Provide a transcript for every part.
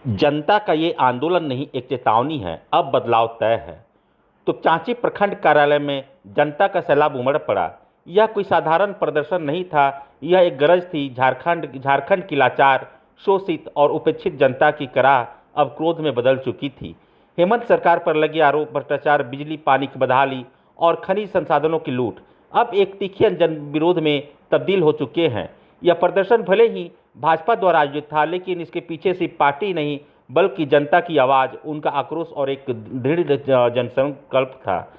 जनता का ये आंदोलन नहीं, एक चेतावनी है। अब बदलाव तय है। तो चांची प्रखंड कार्यालय में जनता का सैलाब उमड़ पड़ा। यह कोई साधारण प्रदर्शन नहीं था, यह एक गरज थी। झारखंड की लाचार, शोषित और उपेक्षित जनता की कराह अब क्रोध में बदल चुकी थी। हेमंत सरकार पर लगे आरोप, भ्रष्टाचार, बिजली पानी की बदहाली और खनिज संसाधनों की लूट अब एक तीखे जन विरोध में तब्दील हो चुके हैं। यह प्रदर्शन भले ही भाजपा द्वारा आयोजित था, लेकिन इसके पीछे सिर्फ पार्टी नहीं बल्कि जनता की आवाज़, उनका आक्रोश और एक दृढ़ जनसंकल्प था।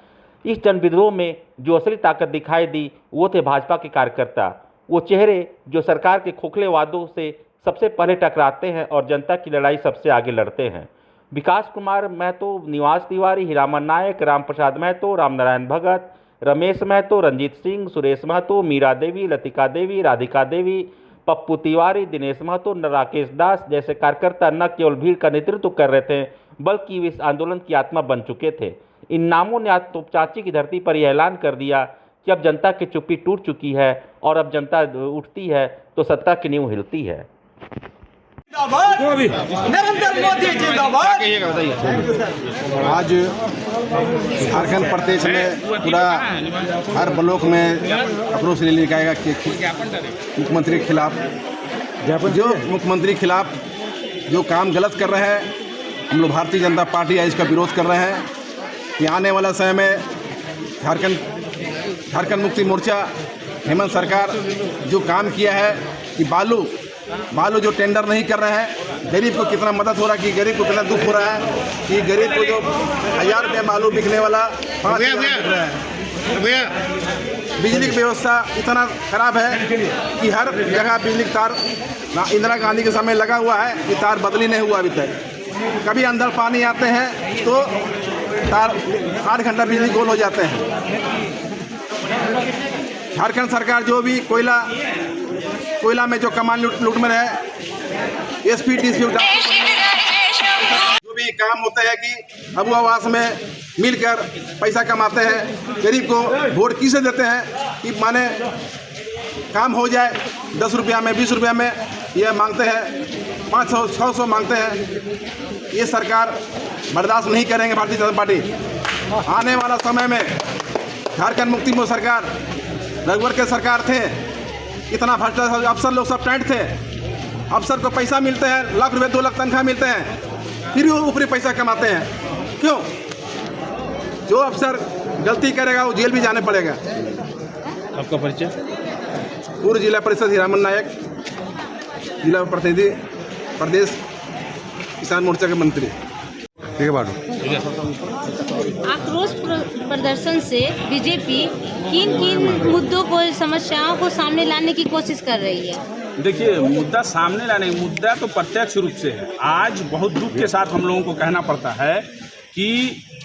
इस जनविद्रोह में जो असली ताकत दिखाई दी वो थे भाजपा के कार्यकर्ता, वो चेहरे जो सरकार के खोखले वादों से सबसे पहले टकराते हैं और जनता की लड़ाई सबसे आगे लड़ते हैं। विकास कुमार महतो, निवास तिवारी, हीरामन नायक, राम प्रसाद महतो, रामनारायण भगत, रमेश महतो, रंजीत सिंह, सुरेश महतो, मीरा देवी, लतिका देवी, राधिका देवी, पप्पू तिवारी, दिनेश महतो, राकेश दास जैसे कार्यकर्ता न केवल भीड़ का नेतृत्व कर रहे थे बल्कि वे इस आंदोलन की आत्मा बन चुके थे। इन नामों ने आज तो चांची की धरती पर यह ऐलान कर दिया कि अब जनता की चुप्पी टूट चुकी है और अब जनता उठती है तो सत्ता की नींव हिलती है। नरेंद्र मोदी जिंदाबाद। आज झारखंड प्रदेश में पूरा हर ब्लॉक में आक्रोश रैली निकालेगा कि मुख्यमंत्री के खिलाफ, जो मुख्यमंत्री के खिलाफ जो काम गलत कर रहे हैं, हम लोग भारतीय जनता पार्टी आज इसका विरोध कर रहे हैं कि आने वाला समय में झारखंड मुक्ति मोर्चा, हेमंत सरकार जो काम किया है कि बालू जो टेंडर नहीं कर रहे हैं, गरीब को कितना मदद हो रहा है, कि गरीब को कितना दुख हो रहा है कि गरीब को जो 1000 रुपये बालू बिकने वाला 5000 बिक रहा है। बिजली की व्यवस्था इतना खराब है कि हर जगह बिजली का तार, इंदिरा गांधी के समय लगा हुआ है कि तार बदली नहीं हुआ अभी तक। कभी अंदर पानी आते हैं तो तार 8 घंटा बिजली गोल हो जाते हैं। झारखंड सरकार जो भी कोयला में जो कमान लूट में है, एसपी डीसी जो भी काम होते हैं कि अबू आवास में मिलकर पैसा कमाते हैं। गरीब को वोट किसे देते हैं कि माने काम हो जाए, 10 रुपया में 20 रुपया में ये मांगते हैं, 500 600 मांगते हैं। ये सरकार बर्दाश्त नहीं करेंगे भारतीय जनता पार्टी। आने वाला समय में झारखंड मुक्ति मोर्चा सरकार, रघुवर के सरकार थे, इतना भ्रष्टाचार, अफसर लोग सब टाइट थे। अफसर को पैसा मिलते हैं, लाख रुपए 2 लाख तनख्वाह मिलते हैं, फिर भी वो ऊपरी पैसा कमाते हैं। क्यों? जो अफसर गलती करेगा वो जेल भी जाने पड़ेगा। आपका परिचय? पूर्व जिला परिषद हीरामन नायक, जिला प्रतिनिधि, प्रदेश किसान मोर्चा के मंत्री। ठीक है बाटो। आक्रोश प्रदर्शन से बीजेपी किन मुद्दों को, समस्याओं को सामने लाने की कोशिश कर रही है? देखिए, मुद्दा सामने लाने, मुद्दा तो प्रत्यक्ष रूप से है। आज बहुत दुख के साथ हम लोगों को कहना पड़ता है कि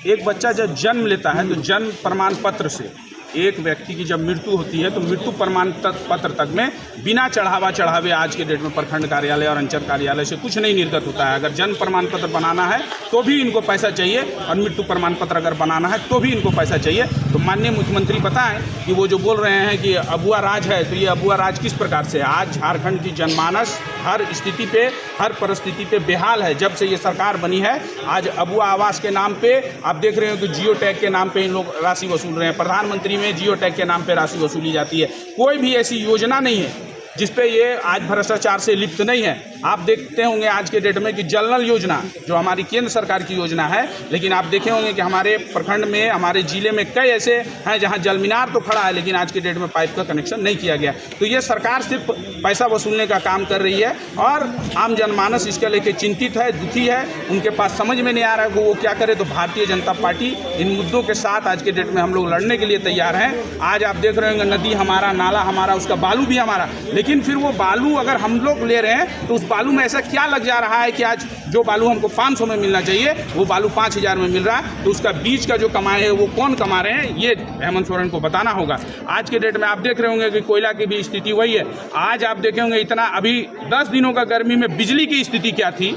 एक बच्चा जब जन्म लेता है तो जन्म प्रमाण पत्र से, एक व्यक्ति की जब मृत्यु होती है तो मृत्यु प्रमाण पत्र तक में बिना चढ़ावे आज के डेट में प्रखंड कार्यालय और अंचल कार्यालय से कुछ नहीं निर्गत होता है। अगर जन्म प्रमाण पत्र बनाना है तो भी इनको पैसा चाहिए और मृत्यु प्रमाण पत्र अगर बनाना है तो भी इनको पैसा चाहिए। तो माननीय मुख्यमंत्री पता है कि वो जो बोल रहे हैं कि अबुआ राज है, तो ये अबुआ राज किस प्रकार से? आज झारखंड की जनमानस हर स्थिति पे, हर परिस्थिति पे बेहाल है। जब से ये सरकार बनी है, आज अबुआ आवास के नाम पे आप देख रहे हो कि जियो टैग के नाम पे इन लोग राशि वसूल रहे हैं। प्रधानमंत्री में जियो टैग के नाम पे राशि वसूली जाती है। कोई भी ऐसी योजना नहीं है जिसपे ये आज भ्रष्टाचार से लिप्त नहीं है। आप देखते होंगे आज के डेट में कि जल नल योजना जो हमारी केंद्र सरकार की योजना है, लेकिन आप देखे होंगे कि हमारे प्रखंड में, हमारे जिले में कई ऐसे हैं जहां जल मीनार तो खड़ा है लेकिन आज के डेट में पाइप का कनेक्शन नहीं किया गया। तो ये सरकार सिर्फ पैसा वसूलने का काम कर रही है और आम जनमानस इसके लेके चिंतित है, दुखी है। उनके पास समझ में नहीं आ रहा है वो क्या करे। तो भारतीय जनता पार्टी इन मुद्दों के साथ आज के डेट में हम लोग लड़ने के लिए तैयार हैं। आज आप देख रहे होंगे नदी हमारा, नाला हमारा, उसका बालू भी हमारा, लेकिन फिर वो बालू अगर हम लोग ले रहे हैं तो उस बालू में ऐसा क्या लग जा रहा है कि आज जो बालू हमको 500 में मिलना चाहिए वो बालू 5000 में मिल रहा है। तो उसका बीच का जो कमाए है वो कौन कमा रहे हैं, ये हेमंत सोरेन को बताना होगा। आज के डेट में आप देख रहे होंगे कि कोयला की भी स्थिति वही है। आज आप देखे होंगे इतना, अभी 10 दिनों का गर्मी में बिजली की स्थिति क्या थी।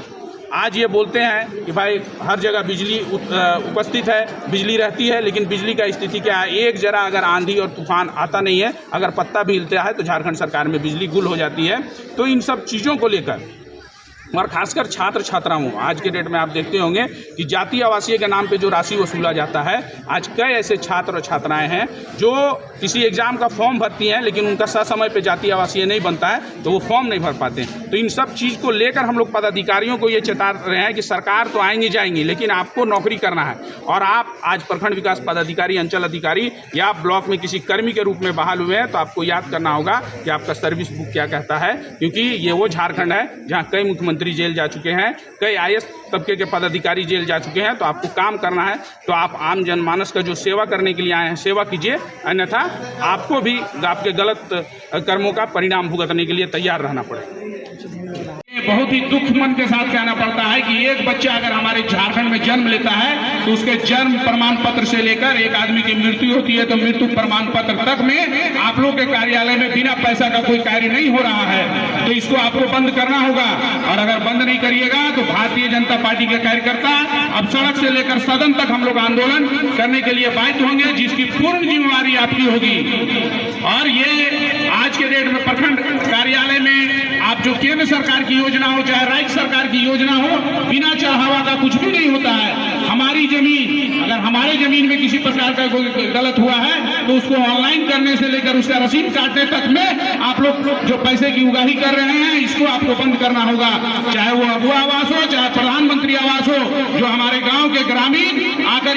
आज ये बोलते हैं कि भाई हर जगह बिजली उपस्थित है, बिजली रहती है, लेकिन बिजली का स्थिति क्या है? एक जरा अगर आंधी और तूफान आता नहीं है, अगर पत्ता भी हिलता है तो झारखंड सरकार में बिजली गुल हो जाती है। तो इन सब चीज़ों को लेकर और खासकर छात्र छात्राओं, आज के डेट में आप देखते होंगे कि जातीय आवासीय के नाम पे जो राशि वसूला जाता है, आज कई ऐसे छात्र और छात्राएं हैं जो किसी एग्ज़ाम का फॉर्म भरती हैं, लेकिन उनका समय पे जातीय आवासीय नहीं बनता है तो वो फॉर्म नहीं भर पाते। तो इन सब चीज़ को लेकर हम लोग पदाधिकारियों को ये चेता रहे हैं कि सरकार तो आएंगी जाएंगी, लेकिन आपको नौकरी करना है। और आप आज प्रखंड विकास पदाधिकारी, अंचल अधिकारी या ब्लॉक में किसी कर्मी के रूप में बहाल हुए हैं, तो आपको याद करना होगा कि आपका सर्विस बुक क्या कहता है, क्योंकि ये वो झारखंड है जहाँ कई मुख्यमंत्री जेल जा चुके हैं, कई IAS तबके के पदाधिकारी जेल जा चुके हैं। तो आपको काम करना है तो आप आम जनमानस का जो सेवा करने के लिए आए हैं, सेवा कीजिए, अन्यथा आपको भी आपके गलत कर्मों का परिणाम भुगतने के लिए तैयार रहना पड़ेगा। बहुत ही दुख मन के साथ कहना पड़ता है कि एक बच्चा अगर हमारे झारखंड में जन्म लेता है तो उसके जन्म प्रमाण पत्र से लेकर एक आदमी की मृत्यु होती है तो मृत्यु प्रमाण पत्र तक में आप लोग के कार्यालय में बिना पैसा का कोई कार्य नहीं हो रहा है। तो इसको आपको बंद करना होगा, और अगर बंद नहीं करिएगा तो भारतीय जनता पार्टी के कार्यकर्ता अब सड़क से लेकर सदन तक हम लोग आंदोलन करने के लिए बाध्य होंगे, जिसकी पूर्ण जिम्मेवारी आपकी होगी। और ये आज के डेट में प्रखंड कार्यालय में आप जो केंद्र सरकार की योजना हो चाहे राज्य सरकार की योजना हो, बिना चढ़ावा का कुछ भी नहीं होता है। हमारी जमीन, अगर हमारे जमीन में किसी प्रकार का कोई गलत हुआ है तो उसको ऑनलाइन करने से लेकर उसका रसीद काटने तक में आप लोग जो पैसे की उगाही कर रहे हैं, इसको आपको बंद करना होगा। चाहे वो अगुआ आवास हो, चाहे प्रधानमंत्री आवास हो, जो हमारे गांव के ग्रामीण आकर